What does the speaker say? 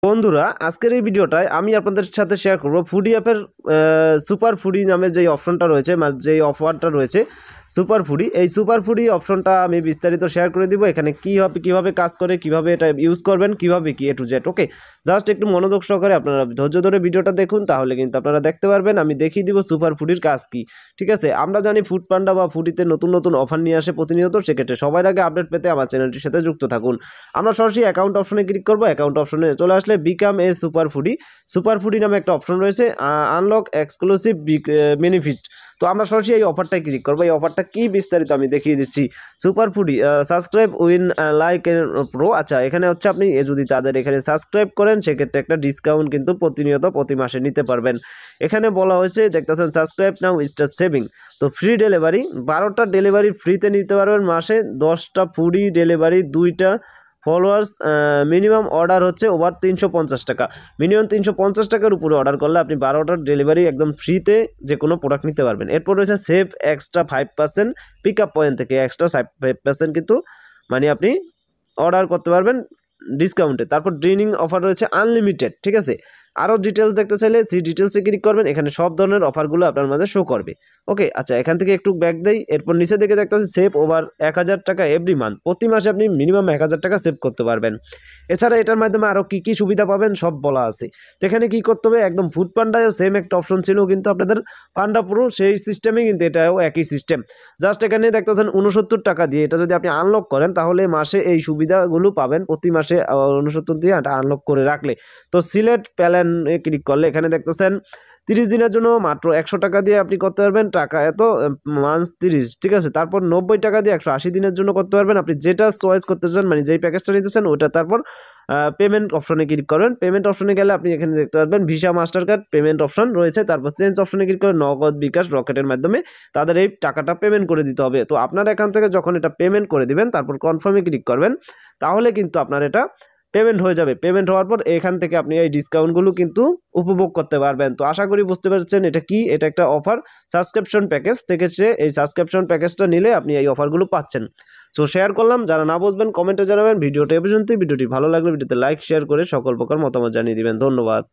বন্ধুরা আজকের এই ভিডিওটায় আমি আপনাদের সাথে শেয়ার করব ফুডি অ্যাপের সুপার ফুডি নামে যেই অপশনটা রয়েছে মানে যেই অফারটা রয়েছে সুপার ফুডি, এই সুপার ফুডি অপশনটা আমি বিস্তারিত শেয়ার করে দিব। এখানে কীভাবে কাজ করে, কিভাবে এটা ইউজ করবেন, কিভাবে কি A to Z। Okay, just একটু মনোযোগ সহকারে আপনারা ধৈর্য ধরে ভিডিওটা দেখুন, তাহলে কিন্তু আপনারা দেখতে পারবেন। আমি দেখিয়ে দিব সুপার ফুডির কাজ কি। ঠিক আছে, আমরা জানি ফুড পান্ডা বা ফুডিতে নতুন নতুন অফার নিয়ে আসে প্রতিনিয়ত, সেক্ষেত্রে সবার আগে আপডেট পেতে আমার চ্যানেলটির সাথে যুক্ত থাকুন। আমরা সরাসরি অ্যাকাউন্ট অপশনে ক্লিক করব। অ্যাকাউন্ট অপশনে চলে আসলে বিকাম এ সুপার ফুডি নামে একটা অপশন রয়েছে, আনলক এক্সক্লুসিভ বেনিফিট। তো আমরা সরাসরি এই অফারটায় ক্লিক করবো। এই অফারটা কি বিস্তারিত আমি দেখিয়ে দিচ্ছি। Super foodie subscribe win like pro. আচ্ছা, এখানে হচ্ছে আপনি যদি তাদের এখানে সাবস্ক্রাইব করেন সেক্ষেত্রে একটা ডিসকাউন্ট কিন্তু প্রতিনিয়ত প্রতি মাসে নিতে পারবেন। এখানে বলা হয়েছে দেখতেছেন সাবস্ক্রাইব নাও স্টার্ট সেভিং। তো ফ্রি ডেলিভারি 12টা ডেলিভারি ফ্রিতে নিতে পারবেন মাসে, 10টা ফুডি ডেলিভারি, 2টা ফলোয়ার্স, মিনিমাম অর্ডার হচ্ছে ওভার 350 টাকা। মিনিমাম 350 টাকার উপরে অর্ডার করলে আপনি 12টার ডেলিভারি একদম ফ্রিতে যে কোনো প্রোডাক্ট নিতে পারবেন। এরপর রয়েছে save extra 5% pick up point থেকে এক্সট্রা 5% কিন্তু মানে আপনি অর্ডার করতে পারবেন ডিসকাউন্টে। তারপর ড্রিনিং অফার রয়েছে আনলিমিটেড। ঠিক আছে, আরও ডিটেলস দেখতে চাইলে সেই ডিটেলসে ক্লিক করবেন। এখানে সব ধরনের অফারগুলো আপনার মাঝে শো করবে। ওকে, আচ্ছা, এখান থেকে একটু ব্যাক দেই। এরপর নিচে দিকে দেখতে পাচ্ছি সেভ ওভার 1000 টাকা এভরি মান্থ। প্রতি মাসে আপনি মিনিমাম 1000 টাকা সেভ করতে পারবেন। এছাড়া এটার মাধ্যমে আরও কী কী সুবিধা পাবেন সব বলা আছে। তো এখানে কী করতে হবে, একদম ফুড পান্ডায়ও সেম একটা অপশন ছিল কিন্তু আপনাদের পান্ডা প্রো সেই সিস্টেমে, কিন্তু এটাও একই সিস্টেম। জাস্ট এখানে দেখতেছেন 69 টাকা দিয়ে এটা যদি আপনি আনলক করেন তাহলে মাসে এই সুবিধাগুলো পাবেন প্রতি মাসে 69 দিয়ে এটা আনলক করে রাখলে। তো সিলেক্ট প্ল্যানে ক্লিক করলে এখানে দেখতেছেন 30 দিনের জন্য মাত্র 100 টাকা দিয়ে আপনি করতে পারবেন, টাকা এত মান্থ 30। ঠিক আছে, তারপর 90 টাকা দিয়ে 180 দিনের জন্য করতে পারবেন। আপনি যেটা চয়েস করতে চান মানে যেই প্যাকেজটা নিতে চান ওটা, তারপর পেমেন্ট অপশনে ক্লিক করবেন। পেমেন্ট অপশনে গেলে আপনি এখানে দেখতে পারবেন visa master card payment option রয়েছে। তারপর চেঞ্জ অপশনে ক্লিক করে নগদ, বিকাশ, রকেটের মাধ্যমে তাদের এই টাকাটা পেমেন্ট করে দিতে হবে। তো আপনার অ্যাকাউন্ট থেকে যখন এটা পেমেন্ট করে দিবেন তারপর কনফার্মে ক্লিক করবেন, তাহলে কিন্তু আপনার এটা পেমেন্ট হয়ে যাবে। পেমেন্ট হওয়ার পর এখান থেকে আপনি এই ডিসকাউন্টগুলো কিন্তু উপভোগ করতে পারবেন। তো আশা করি বুঝতে পারছেন এটা কি। এটা একটা অফার সাবস্ক্রিপশন প্যাকেজ থেকে, এই সাবস্ক্রিপশন প্যাকেজটা নিলে আপনি এই অফারগুলো পাচ্ছেন। সো শেয়ার করলাম, যারা না বুঝবেন কমেন্টে জানাবেন। ভিডিওটা এ পর্যন্তই। ভিডিওটি ভালো লাগলে ভিডিওতে লাইক শেয়ার করে সকল প্রকার মতামত জানিয়ে দিবেন। ধন্যবাদ।